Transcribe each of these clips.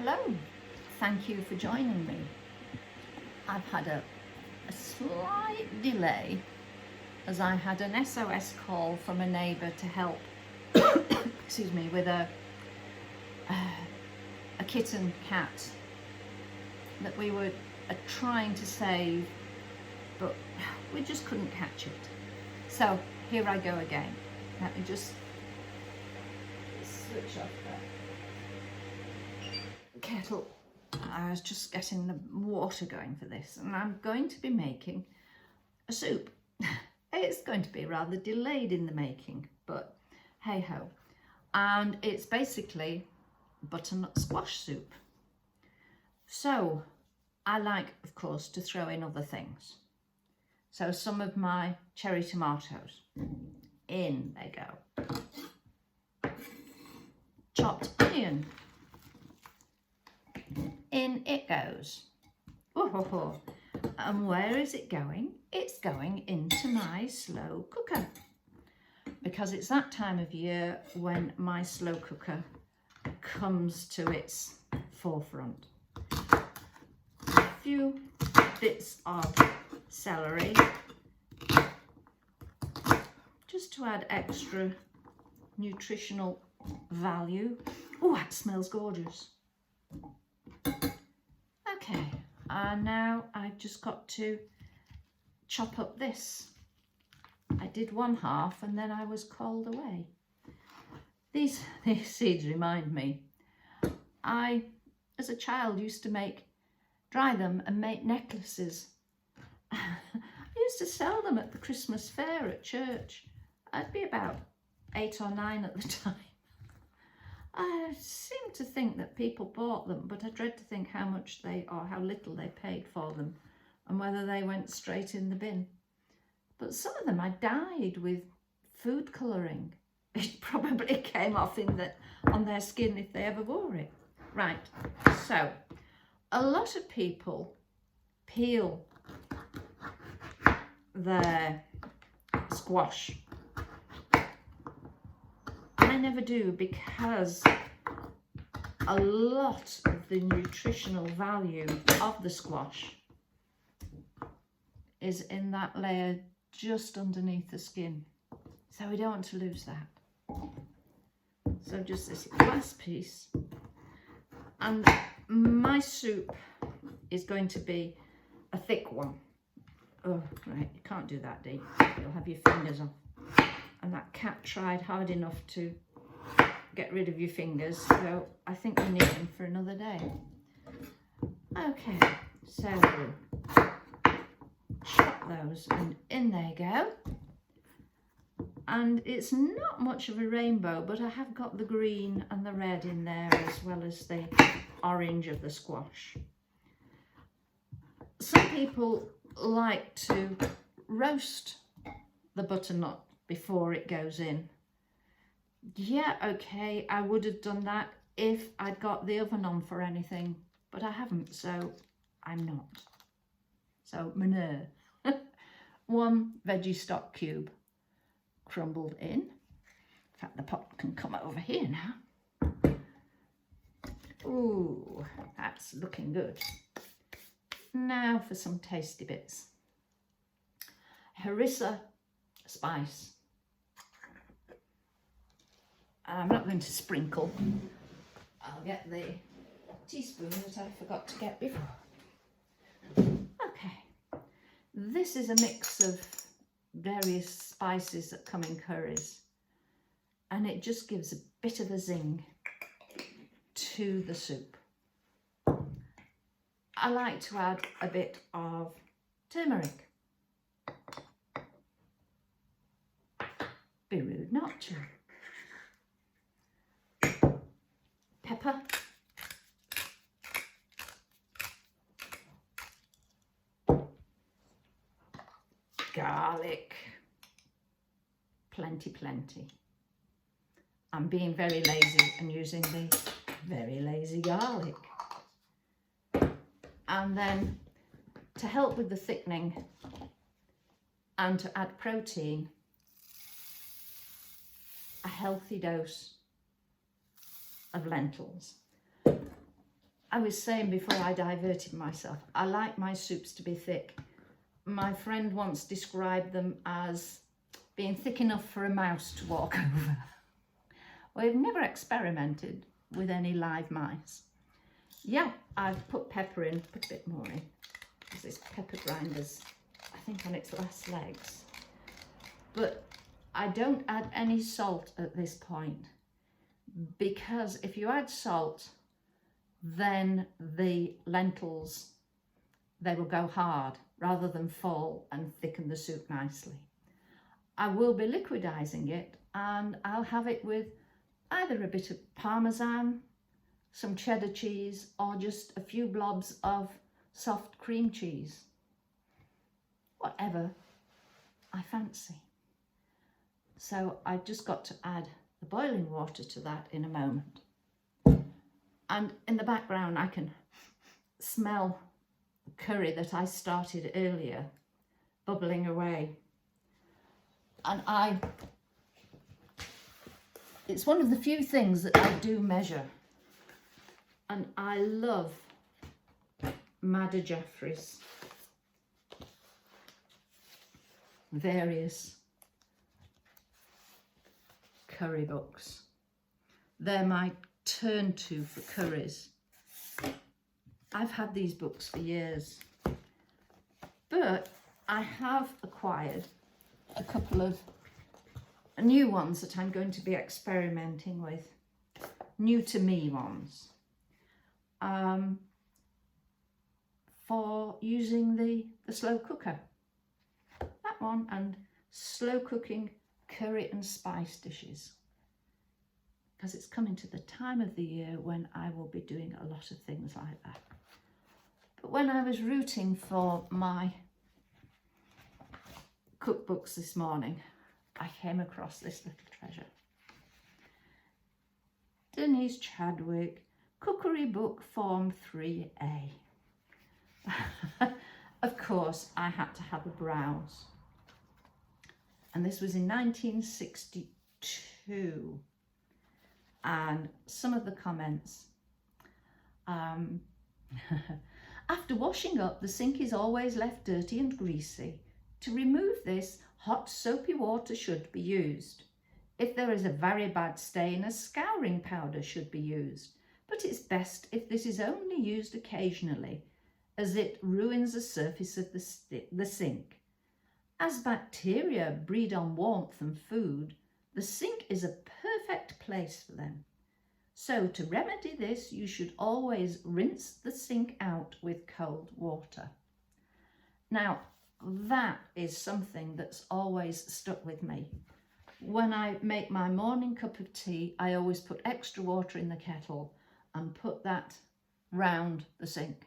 Hello, thank you for joining me. I've had a slight delay as I had an SOS call from a neighbour to help excuse me, with a kitten cat that we were trying to save, but we just couldn't catch it. So here I go again. Let me just switch off the kettle. I was just getting the water going for this, and I'm going to be making a soup. It's going to be rather delayed in the making, but hey ho. And it's basically butternut squash soup. So I like, of course, to throw in other things. So some of my cherry tomatoes, in they go. Chopped onion, in it goes. Oh. And where is it going? It's going into my slow cooker, because it's that time of year when my slow cooker comes to its forefront. A few bits of celery, just to add extra nutritional value. Oh, that smells gorgeous. Okay, and now I've just got to chop up this. I did one half and then I was called away. These seeds remind me. I, as a child, used to dry them and make necklaces. I used to sell them at the Christmas fair at church. I'd be about 8 or 9 at the time. I seem to think that people bought them, but I dread to think how much or how little they paid for them, and whether they went straight in the bin. But some of them I dyed with food colouring. It probably came off on their skin if they ever wore it. Right, so a lot of people peel their squash. I never do, because a lot of the nutritional value of the squash is in that layer just underneath the skin. So we don't want to lose that. So just this last piece. And my soup is going to be a thick one. Oh, right, you can't do that deep. You'll have your fingers off. And that cat tried hard enough to get rid of your fingers, so I think we need them for another day. Okay, so chop those and in they go. And it's not much of a rainbow, but I have got the green and the red in there, as well as the orange of the squash. Some people like to roast the butternut before it goes in. Yeah, okay, I would have done that if I'd got the oven on for anything, but I haven't, so I'm not. So manure. 1 veggie stock cube crumbled in. In fact, the pot can come over here now. Ooh, that's looking good. Now for some tasty bits. Harissa spice. I'm not going to sprinkle. I'll get the teaspoon that I forgot to get before. Okay, this is a mix of various spices that come in curries, and it just gives a bit of a zing to the soup. I like to add a bit of turmeric. Be rude not to. Pepper, garlic, plenty. I'm being very lazy and using the very lazy garlic. And then to help with the thickening and to add protein, a healthy dose of lentils. I was saying before I diverted myself, I like my soups to be thick. My friend once described them as being thick enough for a mouse to walk over. We've never experimented with any live mice. Yeah, I've put pepper in, put a bit more in, because this pepper grinder's, I think, on its last legs. But I don't add any salt at this point, because if you add salt, then the lentils, they will go hard rather than fall and thicken the soup nicely. I will be liquidizing it, and I'll have it with either a bit of Parmesan, some cheddar cheese, or just a few blobs of soft cream cheese. Whatever I fancy. So I've just got to add the boiling water to that in a moment. And in the background I can smell the curry that I started earlier bubbling away. And it's one of the few things that I do measure. And I love Madder Jeffries' various curry books. They're my turn to for curries. I've had these books for years, but I have acquired a couple of new ones that I'm going to be experimenting with, new to me ones, for using the slow cooker. That one, and slow cooking curry and spice dishes, because it's coming to the time of the year when I will be doing a lot of things like that. But when I was rooting for my cookbooks this morning, I came across this little treasure. Denise Chadwick, Cookery Book Form 3A. Of course, I had to have a browse. And this was in 1962. And some of the comments. After washing up, the sink is always left dirty and greasy. To remove this, hot soapy water should be used. If there is a very bad stain, a scouring powder should be used. But it's best if this is only used occasionally, as it ruins the surface of the sink. As bacteria breed on warmth and food, the sink is a perfect place for them. So to remedy this, you should always rinse the sink out with cold water. Now, that is something that's always stuck with me. When I make my morning cup of tea, I always put extra water in the kettle and put that round the sink.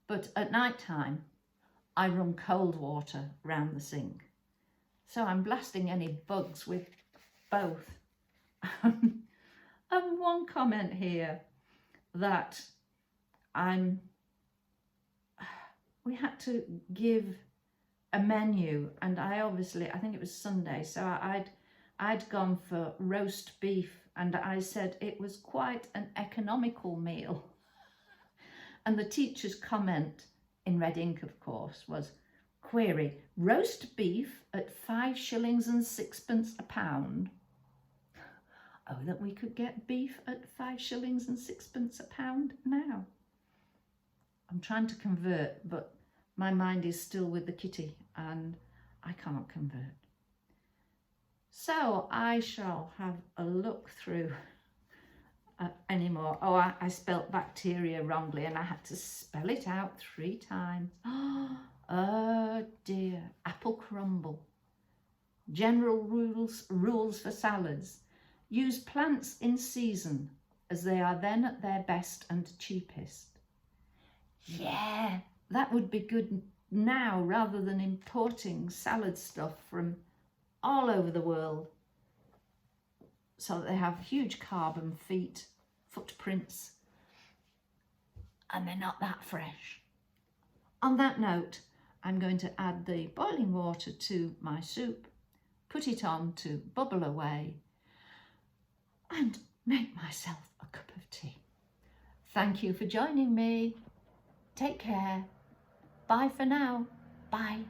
But at night time, I run cold water round the sink. So I'm blasting any bugs with both. And one comment here that we had to give a menu, and I think it was Sunday, so I'd gone for roast beef, and I said it was quite an economical meal. And the teacher's comment, in red ink of course, was, query, roast beef at 5 shillings and 6pence a pound? Oh, that we could get beef at 5 shillings and 6pence a pound now. I'm trying to convert, but my mind is still with the kitty and I can't convert. So I shall have a look through anymore. Oh, I spelt bacteria wrongly and I had to spell it out 3 times. Oh dear. Apple crumble. General rules for salads. Use plants in season, as they are then at their best and cheapest. Yeah, that would be good now, rather than importing salad stuff from all over the world, so that they have huge carbon footprints, and they're not that fresh. On that note, I'm going to add the boiling water to my soup, put it on to bubble away, and make myself a cup of tea. Thank you for joining me. Take care. Bye for now. Bye.